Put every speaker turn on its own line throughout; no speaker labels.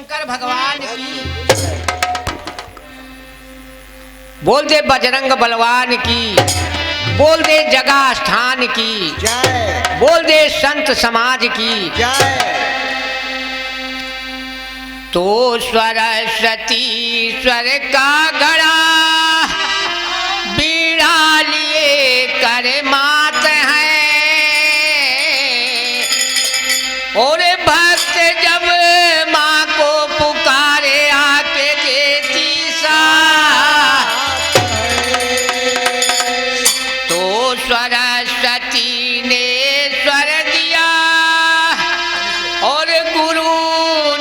शंकर भगवान की, बोल दे बजरंग बलवान की, बोल दे जगह स्थान की
जय,
बोल दे संत समाज की
जय।
तो सरस्वती स्वर का घड़ा बीड़ा लिए कर मात है और भक्त जब माँ को पुकारे आके देती साथ। तो सरस्वती ने स्वर दिया और गुरु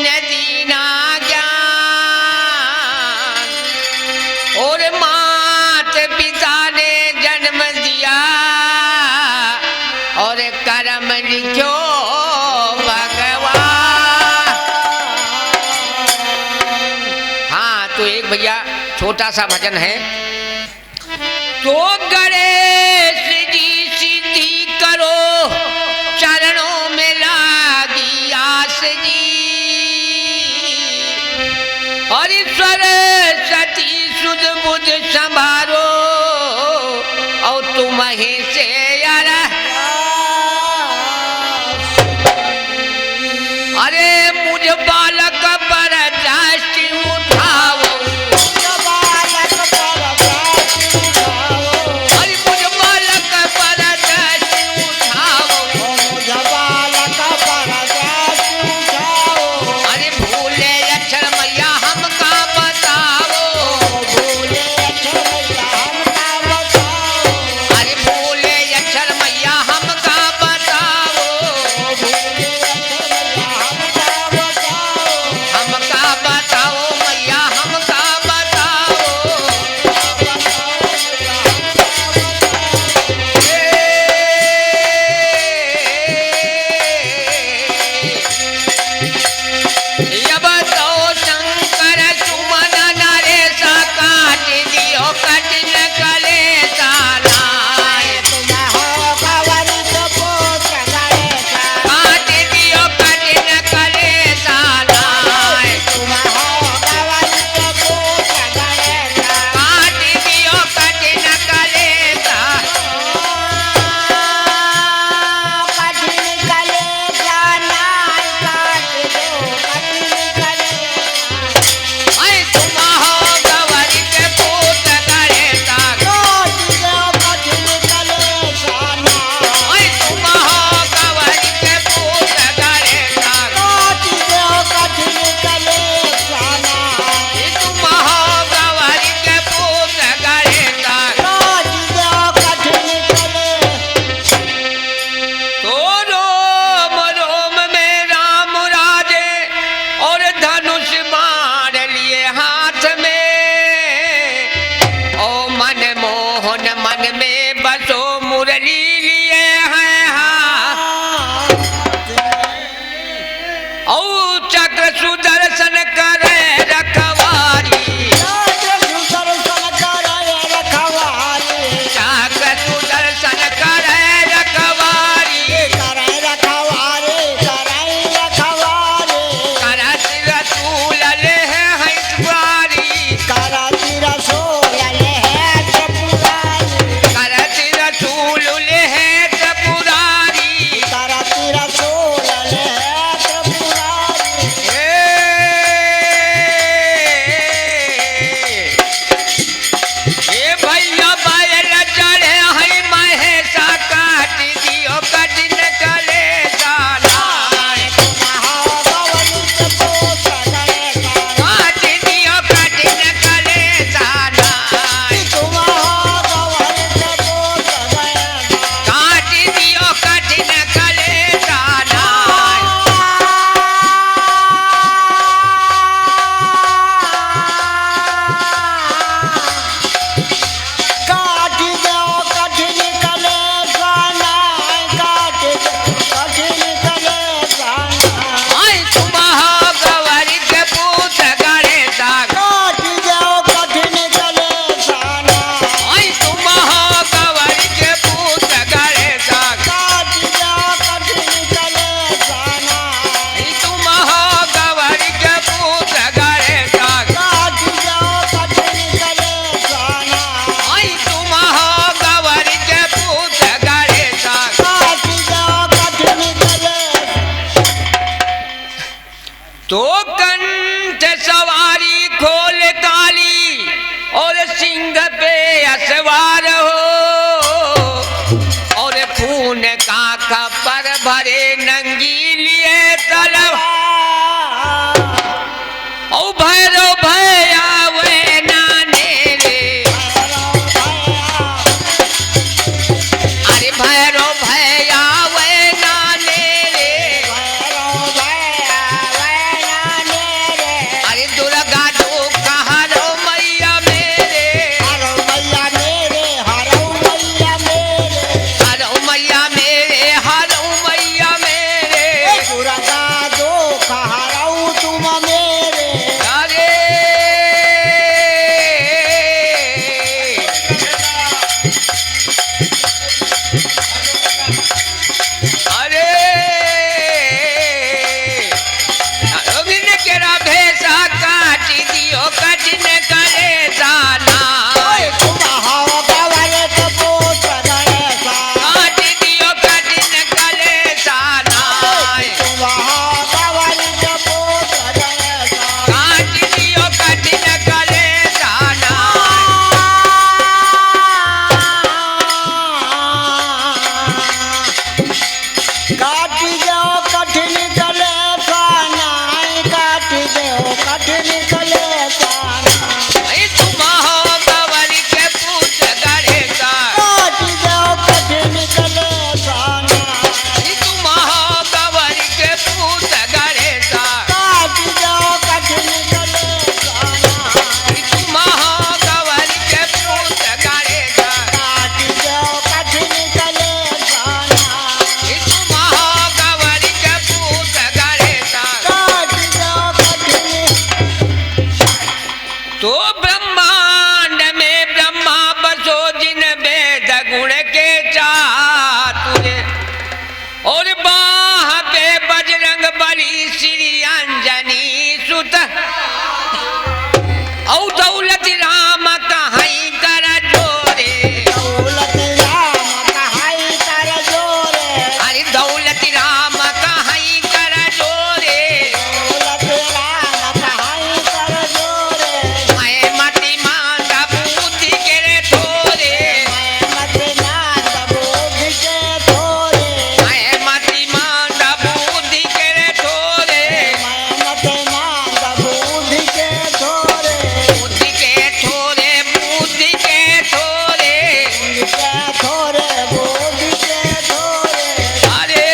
ने दीना ज्ञान और मात पिता ने जन्म दिया और कर्म लिखो भगवान। हाँ तो एक भैया छोटा सा भजन है। तो गणेश जी सिद्धि करो चरणों में लागी आस जी और सरस्वती सुध बुध संभारो और तुम ही से यार। अरे मुझ बालक पर दृष्टि उठाओ, अरे मुझ बालक पर दृष्टि उठाओ, अरे भूले अक्षर मैया हमका बताओ, अरे भूले अक्षर मैया हमका बताओ, तो कंठ सवारी खोल काली और सिंह पे असवार हो, और खून का खपर भरे नंगी लिए तलवार। ओ भैरव भैया वे नाने रे, अरे भैरव भैया वे नाने रे, अरे दुर्गा जो कहारो मैया मेरे, हरो मैया मेरे, हरो मैया मेरे,
दुर्गा जो कहारो तुम मेरे।
अरे अरे अरविंद केरा भेसा काट दियो कठिन करे दाना,
तुम हो गवर के पुत्र गणेशा,
काट दियो कठिन करे दाना,
तुम हो गवर के पुत्र गणेशा।
काट दियो कठिन करे दाना।
काटी जाओ कठिन कलेसा नाई, काटी जाओ कठिन कलेसा नाई।
तुम हो गवर के पुत्र गणेशा,
काटी जाओ कठिन कलेसा नाई,
तुम हो गवर के पुत्र गणेशा,
काटी जाओ कठिन कलेसा नाई।
तुम हो गवर के पुत्र गणेशा,
काटी जाओ कठिन कलेसा नाई,
तुम हो गवर के पुत्र गणेशा।
काटी जाओ कठिन।
तो ब्रह्मांड में ब्रह्मा बसो जिन वेद गुण के चातुर, और बाह पे बजरंग बली श्री अंजनी सुत, औ दौलत राम कहाई कर जोरे,
दौलत राम कहाई कर जोरे,
अरे दौलत राम कहाई कर जोरे,
दौलत राम कहाई कर जोरे।
मैं मति मांगा बुद्धि के रे थोरे,
मैं मत नाद बुद्धि के थोरे,
मैं मति मांगा बुद्धि के रे थोरे,
मैं मत नाद बुद्धि के थोरे,
बुद्धि के थोरे, बुद्धि के थोरे,
बुद्धि के थोरे, बुद्धि के थोरे।
अरे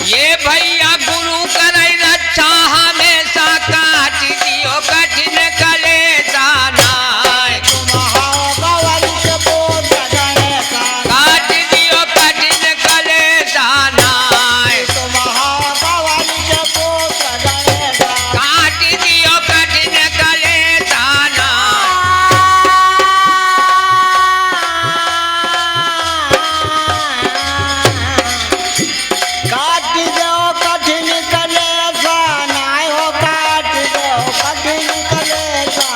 ये भैया गुरु करे रक्षा हमेशा, काट दियो कठिन कलेसा नाय,
तुम हो गवर के पुत्र गणेशा,
काट दियो कठिन कलेसा नाय,
तुम हो गवर के पुत्र गणेशा।
काट दियो कठिन कलेसा नाय।
काट दो कठिन कलेसा नाय, हो काट दो कठिन कलेसा।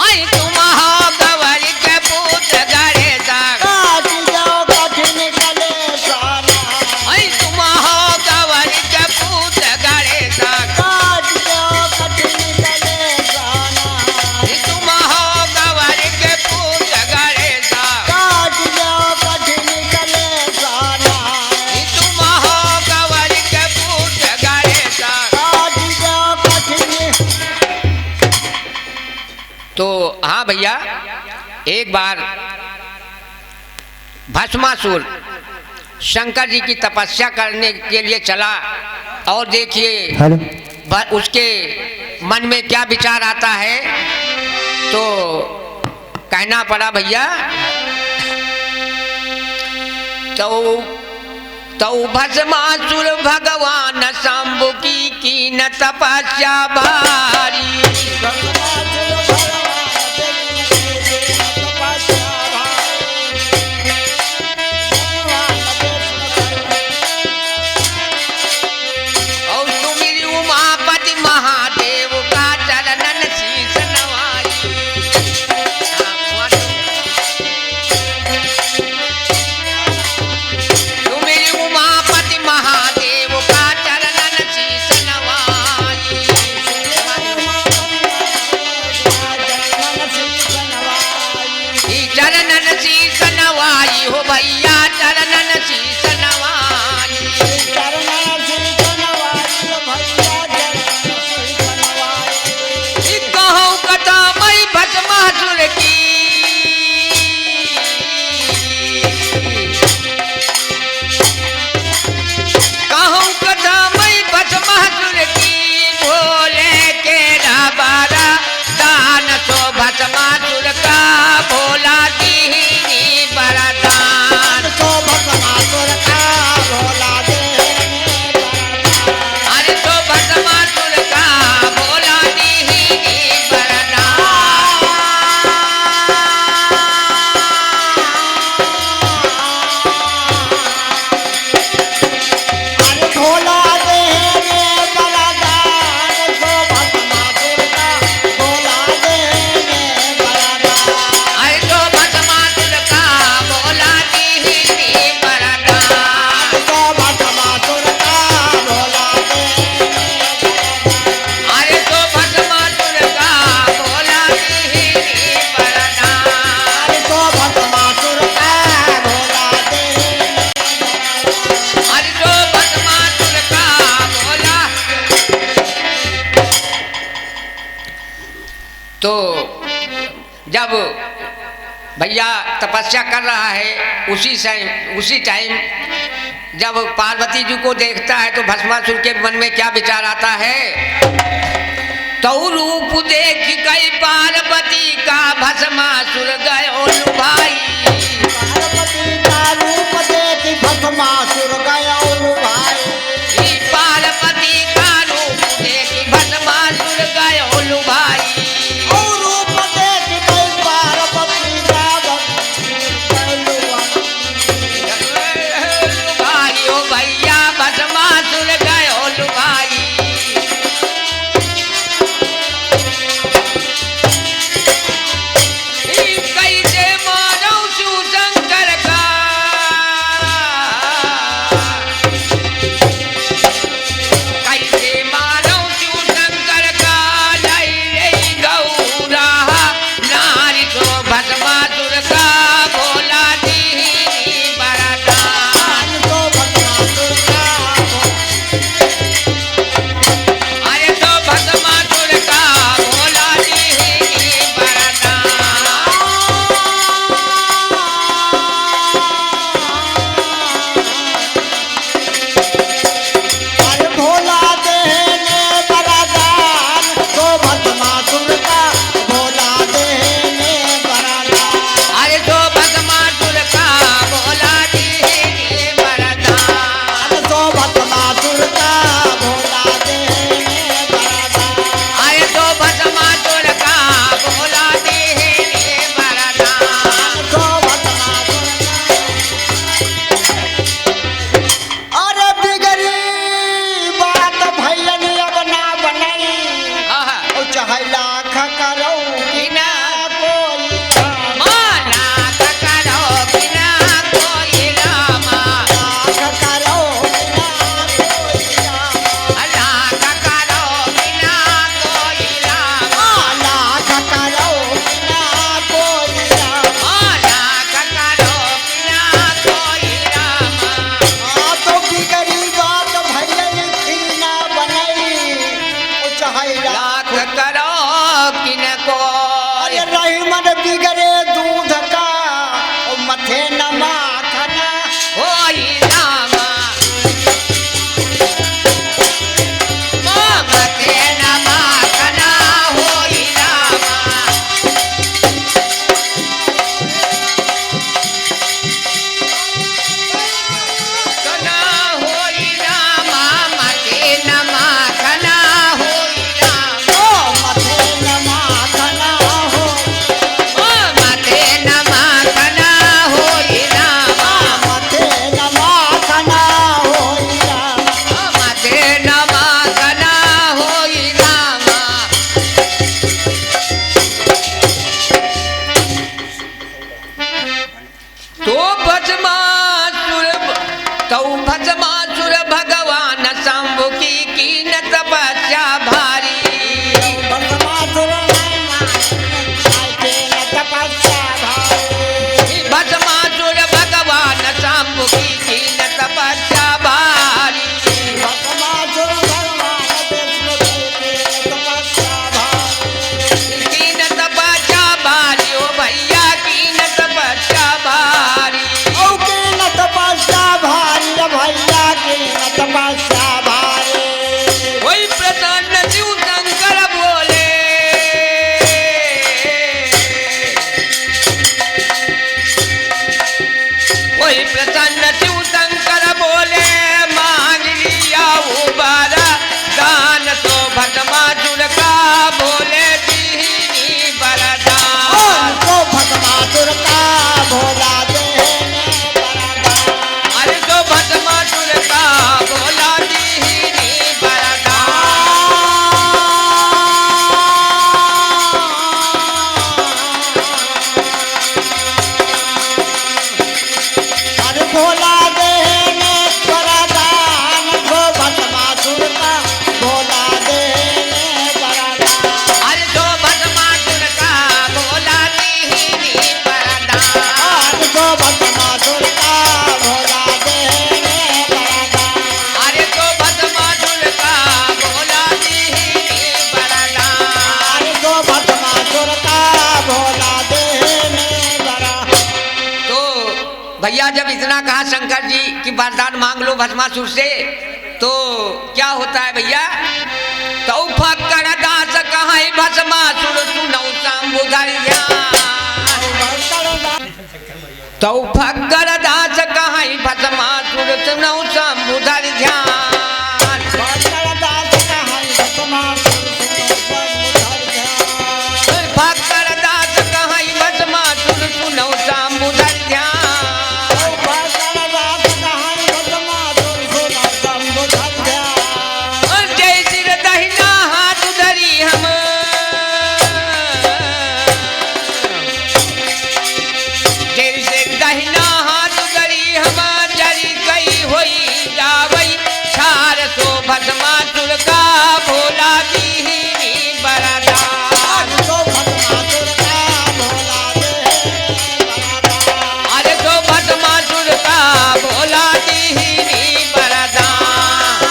आई तुम हो गवर के पुत्र गणेशा,
काट दो कठिन कलेसा नाय,
आई तुम हो गवर के पुत्र गणेशा,
काट दो कठिन कलेसा नाय,
तुम हो गवर के पुत्र गणेशा,
काट दो कठिन कलेसा नाय,
तुम हो गवर के पुत्र गणेशा।
काट दो कठिन।
तो हाँ भैया, एक बार भस्मासुर शंकर जी की तपस्या करने के लिए चला, और देखिए उसके मन में क्या विचार आता है, तो कहना पड़ा भैया, तो भस्मासुर भगवान शंभु की न तपस्या भारी, और सुमिर उमापति महादेव का चरणन शीश नवाई। तो जब भैया तपस्या कर रहा है उसी टाइम जब पार्वती जी को देखता है तो भस्मासुर के मन में क्या विचार आता है, तो रूप देख गई पार्वती का भस्मासुर गयो लुभाई।
पार्वती का रूप देख भस्मासुर गयो लुभाई।
पार्वती का रूप देख भस्मासुर गयो लुभाई। भैया जब इतना कहा शंकर जी कि वरदान मांग लो भस्मासुर से, तो क्या होता है भैया, तो फक्कर दास कहाँ भस्मासुर सुनौ शंभुधर ध्यान, तो फक्कर दास कहाँ भस्मासुर सुनौ शंभुधर ध्यान, फक्कर दास कहाँ भस्मासुर सुनौ शंभुधर ध्यान, भस्मासुर का भोला दीनी बरदान, अरे तो भस्मासुर का भोला दीनी बरदान,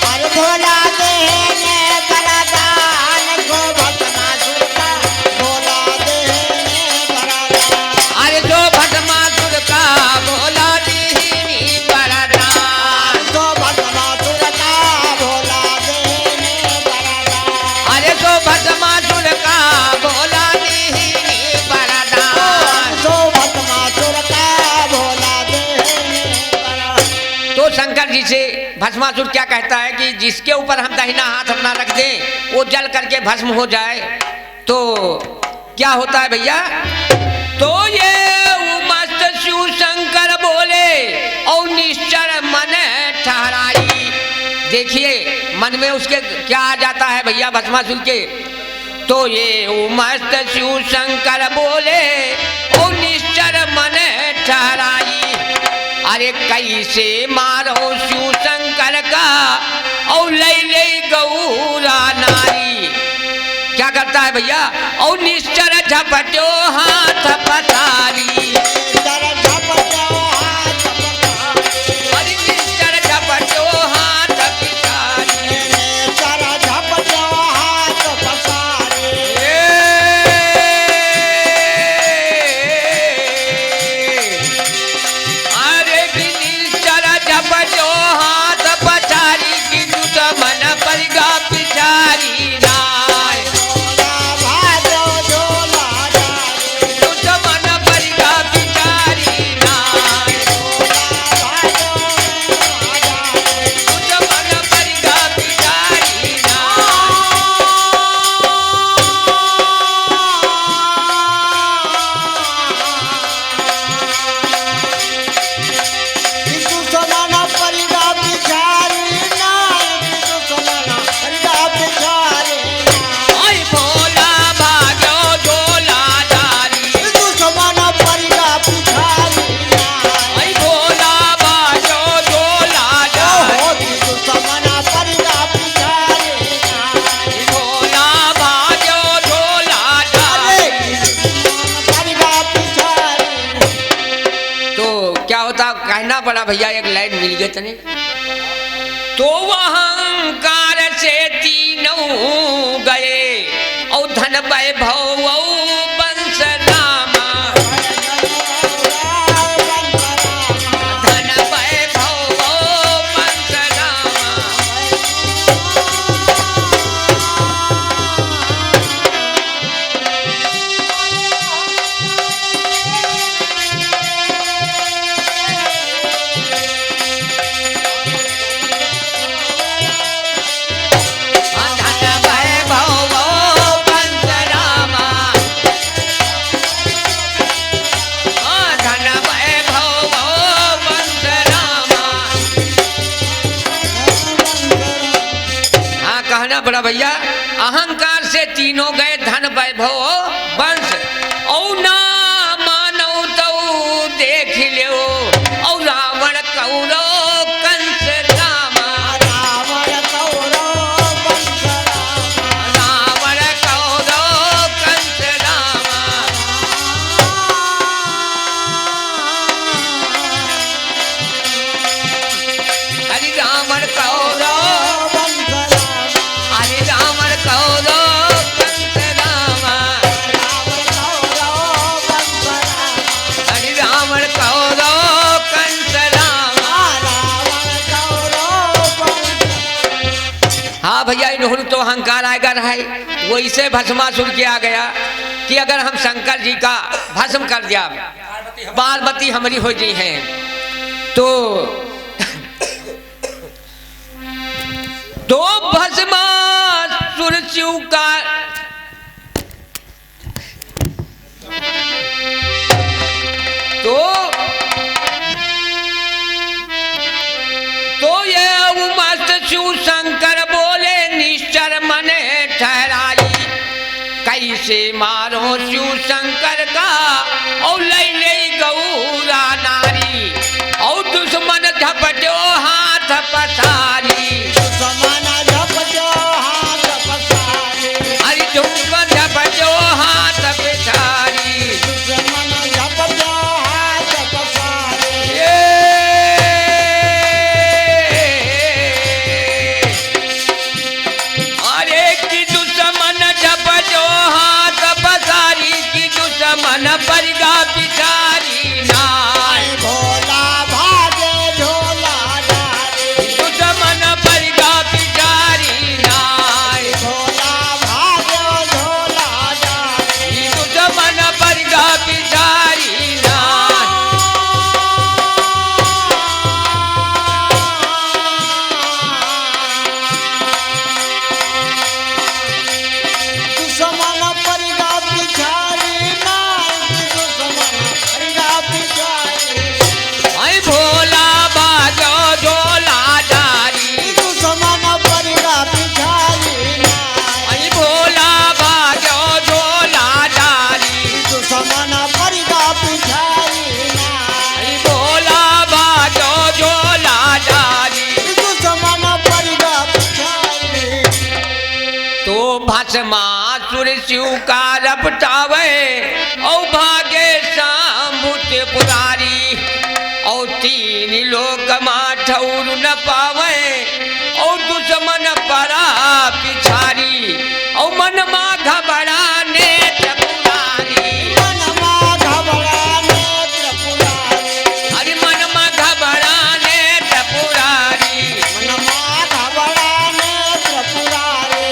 अरे भोला देने बरदान को भस्मासुर का भोला
भस्मासुर का भोला दीनी बरदान,
तो भस्मासुर का भोला देने बरदान,
अरे तो भस्मासुर का भोला दीनी बरदान,
तो भस्मासुर का भोला देने बरदान।
तो शंकर जी से भस्मासुर क्या कहता है कि जिसके ऊपर हम दाहिना हाथ अपना रख दें वो जल करके भस्म हो जाए, तो क्या होता है भैया, तो ये मस्त शिव शंकर बोले और निश्चर मन ठहराई। देखिए मन में उसके क्या आ जाता है भैया भस्मासुर के, तो ये मस्त शिव शंकर बोले और निश्चर मन ठहराई, अरे कैसे मारो शिव शंकर का और ले गौरा नारी, क्या करता है भैया, और निश्चर झपटो हाथ पसारी, अरे निश्चर झपटो हाथ पसारी, अरे निश्चर झपटो हाथ पसारी की दुश्मन परिगा पिछारी नाय, दुश्मन परिगा पिछारी नाय, दुश्मन परिगा पिछारी नाय, भोला भाग्यो झोला डाली, आई भोला भाग्यो झोला डाली, भोला भाग्यो झोला डाली, तो क्या होता कहना पड़ा भैया, एक लाइन मिल गई तने, तो अहंकार से तीनों गए और धन वैभव वंश नामा, धन वैभव वंश नामा, बड़ा भैया, अहंकार से तीनों गए धन वैभव वंश, और ना मानो तो देख लो, और रावण कौरव कंस रामा, रावण कौरव कंस रामा, हरि रावण कौरव, हरि भैया इन्होंने तो अहंकार आएगा है, वही से भस्मासुर किया गया कि अगर हम शंकर जी का भस्म कर दिया, पार्वती हमारी हो गई हैं, तो भस्मासुर शिव का तो ये मस्त शिव शंकर बोले निश्चर मने ठहराई, कैसे मारो शिव शंकर का और ले ले गौरा नारी, और दुश्मन झपटो हाथ पसारी,
दुश्मन झपटो हाथ पसारी,
अरे दुश्मन झपटो हाथ पसारी,
दुश्मन झपटो हाथ पसारी।
अरे की दुश्मन झपटो हाथ पसारी, की दुश्मन परिगा पिछारी नाय,
भोला भागे झोला डारे,
दुश्मन परिगा पिछारी नाय,
भोला भागे झोला डारे।
की दुश्मन परिगा पिछारी नाय।
दुश्मन परिगा पिछारी नाय, दुश्मन परिगा पिछारी,
ऐ भोला बाजो झोला डारी,
दुश्मन परिगा पिछारी नाय,
ऐ भोला बाजो झोला डारी,
दुश्मन परिगा पिछारी नाय,
ऐ भोला बाजो झोला डारी।
दुश्मन परिगा पिछारी।
तो भस्मासुर शिव का रपटावे और भागे शाम्भुत पुरारी, और तीन लोक माँ ठौर न पावे और दुश्मन परा पिछारी, और मन माँ घबराने त्रिपुरारी,
मनमा घबराने त्रिपुरारी,
अरे मन माँ घबराने त्रिपुरारी।
मनमा घबराने त्रिपुरारी।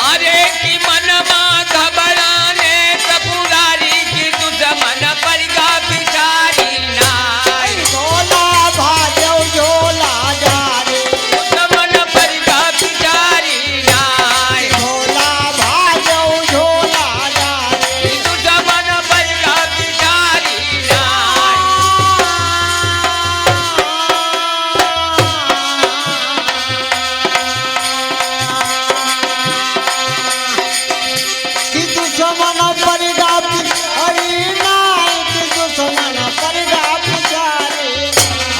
अरे की मनमा घबराने त्रिपुरारी, की दुश्मन परिगा पिछारी नाय,
झोला भाजो झोला डारे,
दुश्मन परिगा पिछारी नाय,
झोला भाजो झोला डारे,
की दुश्मन परिगा पिछारी नाय।
कि दुश्मन परिगा पिछारी नाय, कि दुश्मन परिगा पिछारी,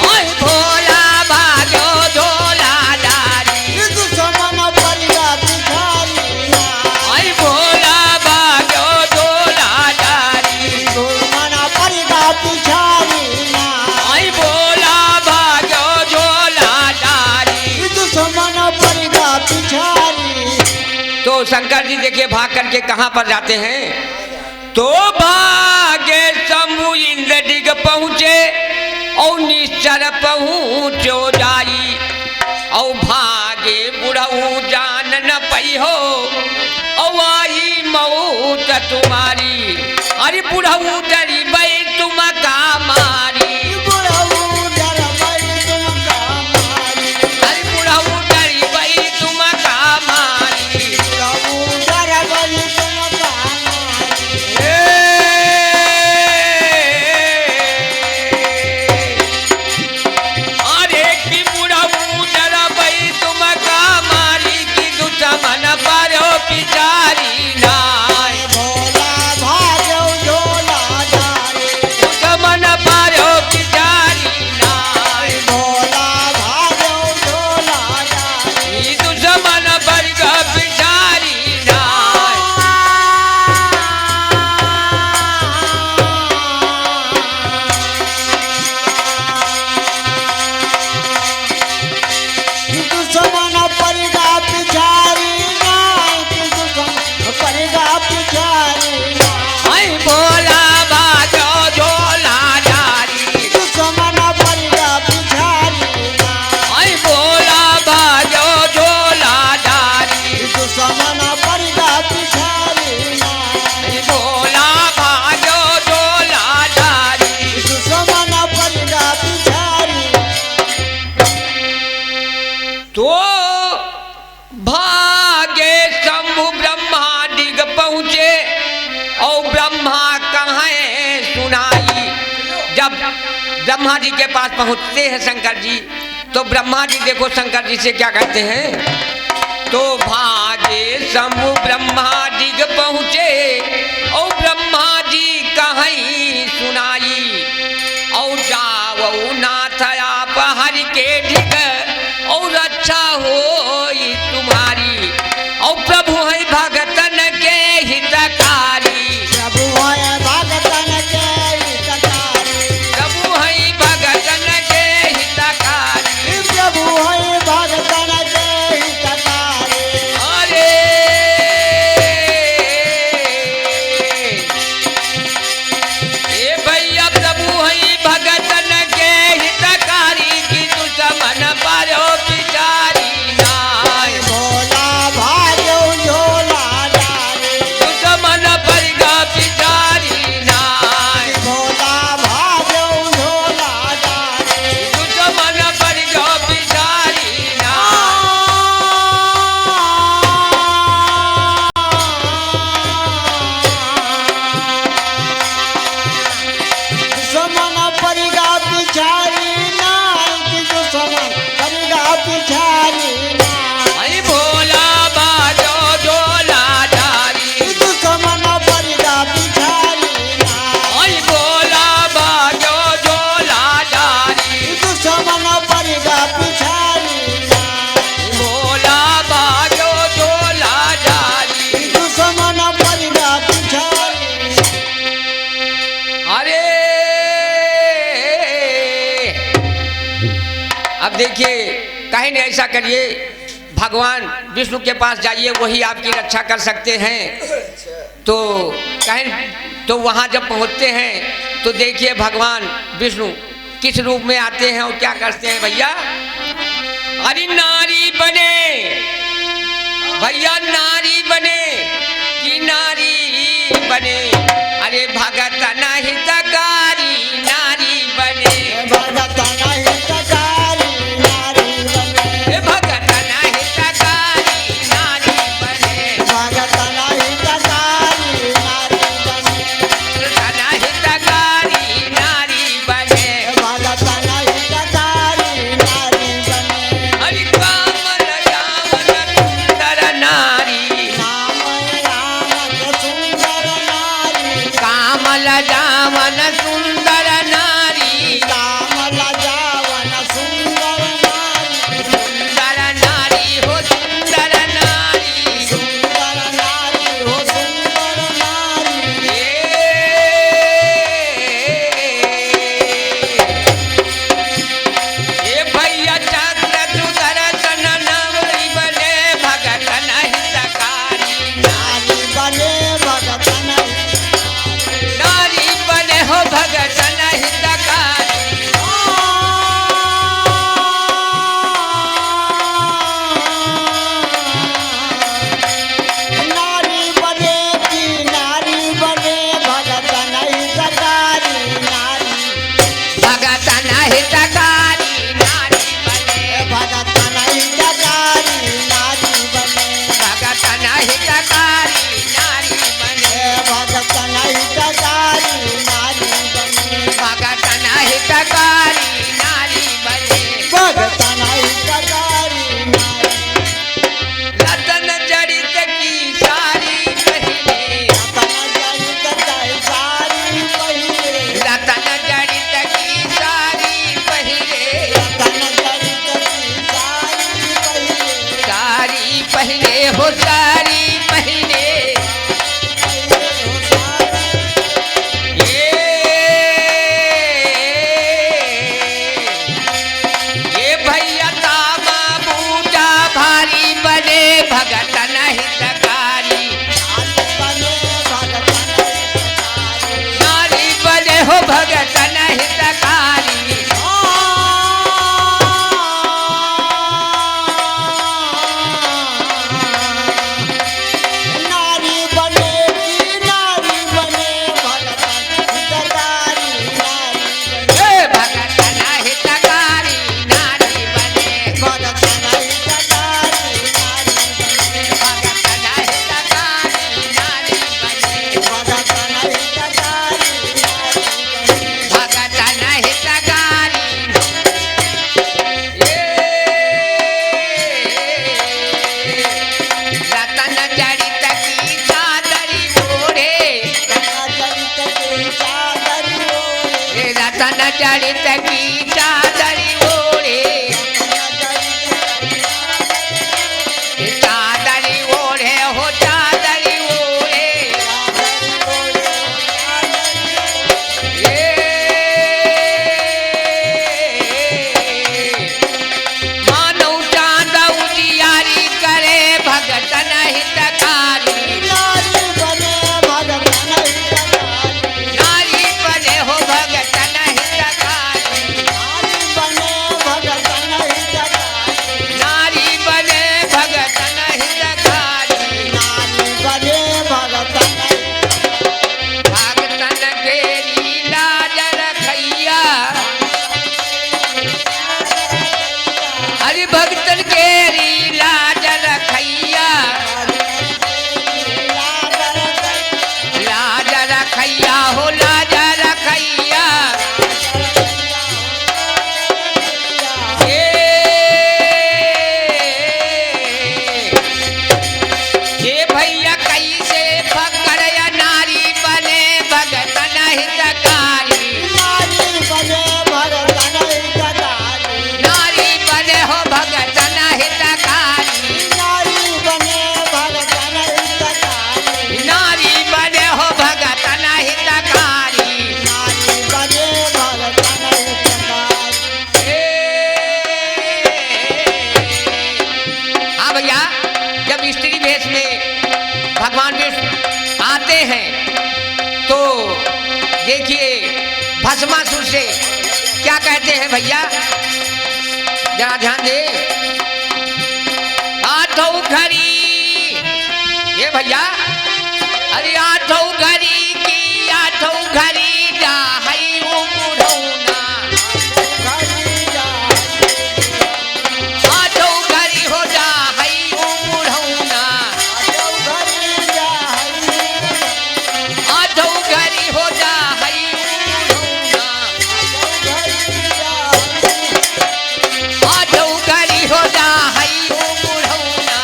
ओए भोला भागो झोला डारी,
कि दुश्मन परिगा पिछारी नाय,
ओए भोला भागो झोला डारी,
दुश्मन परिगा पिछारी नाय,
ओए भोला भागो झोला डारी।
कि दुश्मन परिगा पिछारी।
तो शंकर जी देखिए भाग करके कहां पर जाते हैं, तो भागे शंभु इंद्र दिग पहुंचे और निश्चर पहुंचो जाई, और भागे बुढ़ऊ जान न पई हो और आई मौत तुम्हारी, अरे बुढ़ऊ डरी बई तुम का मारी,
बुढ़ऊ डरबै तुम का मारी,
अरे बुढ़ऊ डरी बई तुम का मारी।
बुढ़ऊ डरबै तुम का मारी,
अरे की बुढ़ऊ डरबै तुम का मारी, की दुश्मन पर ब्रह्मा जी के पास पहुंचते हैं शंकर जी, तो ब्रह्मा जी देखो शंकर जी से क्या कहते हैं, तो भागे शंभु ब्रह्मा जी पहुंचे और ब्रह्मा जी कहीं सुनाई, और जाओ नाथ आप हरि के ढिग और अच्छा हो तुम्हारी, और प्रभु है भगतन के हितकारी,
प्रभु है भगतन के हितकारी,
प्रभु है भगतन के हितकारी,
प्रभु है भगतन के हितकारी।
अरे ए भैया प्रभु है भगतन के हितकारी की दुश्मन पर हो बिचारी नाय,
भोला भाग्यो झोला डाले,
दुश्मन पर गा बिचारी नाय,
भोला भाग्यो झोला डाले।
दुश्मन पर गा बिचारी नाय।
दुश्मन परिगा पिछारी नाय, दुश्मन परिगा पिछारी नाय,
आई भोला बाजो झोला डारी,
दुश्मन परिगा पिछारी नाय,
आई भोला बाजो झोला डारी,
दुश्मन परिगा पिछारी नाय,
भोला बाजो झोला डारी।
दुश्मन परिगा पिछारी।
अरे अब देखिए, कहीं नहीं ऐसा करिए, भगवान विष्णु के पास जाइए, वही आपकी रक्षा कर सकते हैं। तो कहीं तो वहाँ जब पहुँचते हैं तो देखिए भगवान विष्णु किस रूप में आते हैं और क्या करते हैं भैया। अरे नारी बने भैया, नारी बने कि नारी बने, अरे भगत हितकारी नारी बने,
भगतन हितकारी नारी बने,
हे भगत हितकारी नारी बने,
भगतन हितकारी नारी बने,
भगत हितकारी नारी बने,
भगतन हितकारी नारी बने।
हरि कामल रामन सुंदर नारी,
राम राम के सुंदर नारी,
चंदन जड़ित की चादरी ओढ़े, चादरी ओढ़े हो चादरी ओढ़े, मानव चांद उजियारी करे भगतन हितकारी, नारी बने हो भगतन हितकारी, नारी बने भगतन हितकारी, भगतन के लीला रखैया, अरे भगतन के लीला रखैया, लाज रखैया हो लाज रखैया, ये भैया कैसे पकड़ या नारी बने भगतन हितकारी, नारी बने हो भगतन हितकारी, नारी बने हो भगतन हितकारी। हाँ भैया, जब स्त्री वेश में भगवान विष्णु आते हैं तो देखिए भस्मासुर से क्या कहते हैं भैया, जरा ध्यान दे। आठों घड़ी, ये भैया, अरे आठों घड़ी की आठों घड़ी जाहई बुढ़ौना, आठों घड़ी हो जाहई बुढ़ौना, आठों घड़ी हो जाहई बुढ़ौना, आठों घड़ी हो जाहई बुढ़ौना,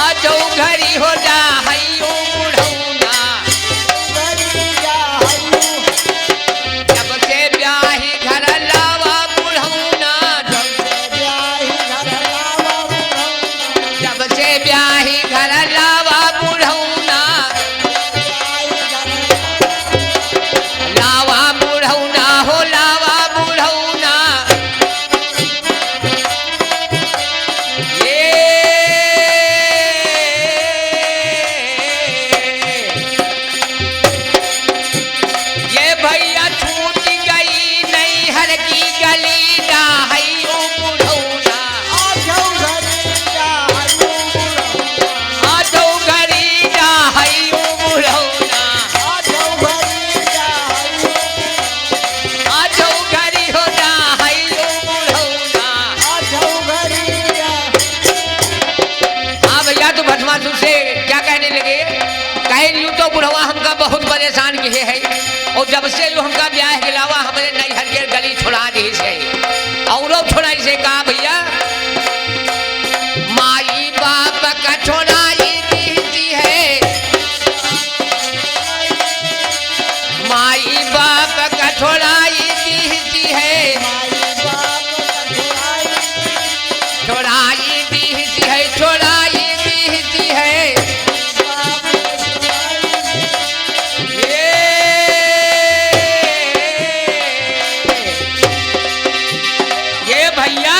आठों घड़ी हो जाहई बुढ़ौना, जब से ब्याही घर लावा बुढ़ौना, जब से ब्याही घर लावा बुढ़ौना, लावा बुढ़ौना हो लावा बुढ़ौना, ये भैया छूट गई नैहर की गली डाहई बुढ़ौना, आठों घड़ी डाहई बुढ़ौना, आठों घड़ी हो डाहई बुढ़ौना। हाँ भैया, तो भस्मासुर से क्या कहने लगे, कहे यूं तो बुढ़वा हमका बहुत परेशान किए है, और जब से यू हमका ब्याह के अलावा हमारे नैहर के गली छोड़ा दी से, और छोड़ाई से कहा भैया, माई बाप का छोड़ाई दी है, माई बाप का छोड़ाई दी है, छोड़ाई दी है, छोड़ाई दी है, ये भैया,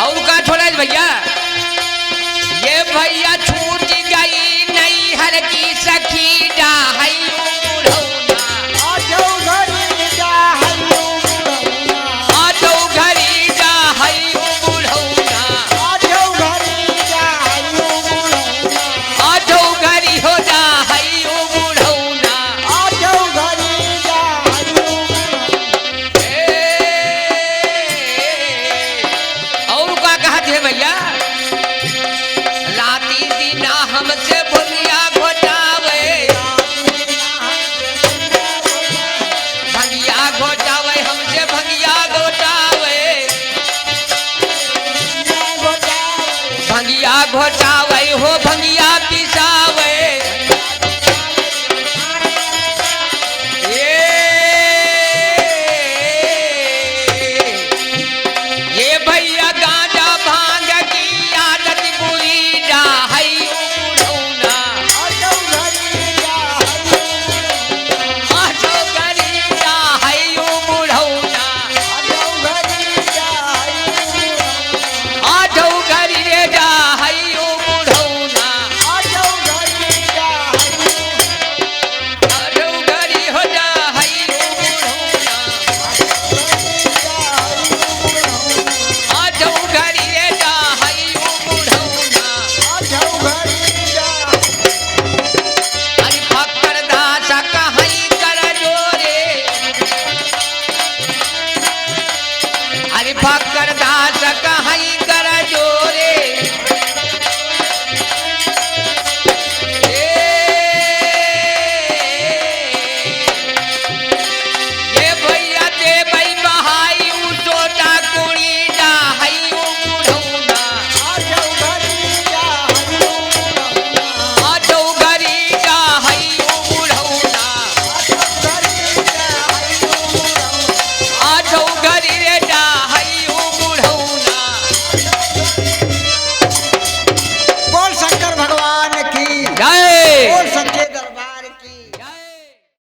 और का छोड़ा भैया, ये भैया छूट गई नैहर की सखी डाहई बुढ़ौना, आठों घड़ी डाहई बुढ़ौना, आठों घड़ी हो डाहई बुढ़ौना, और का कहते हैं भैया, राती दीना हमसे भंगिया घोटावे, भंगिया घोटावे हमसे भंगिया घोटावे, भंगिया घोटावे हो भंगिया पिसावे,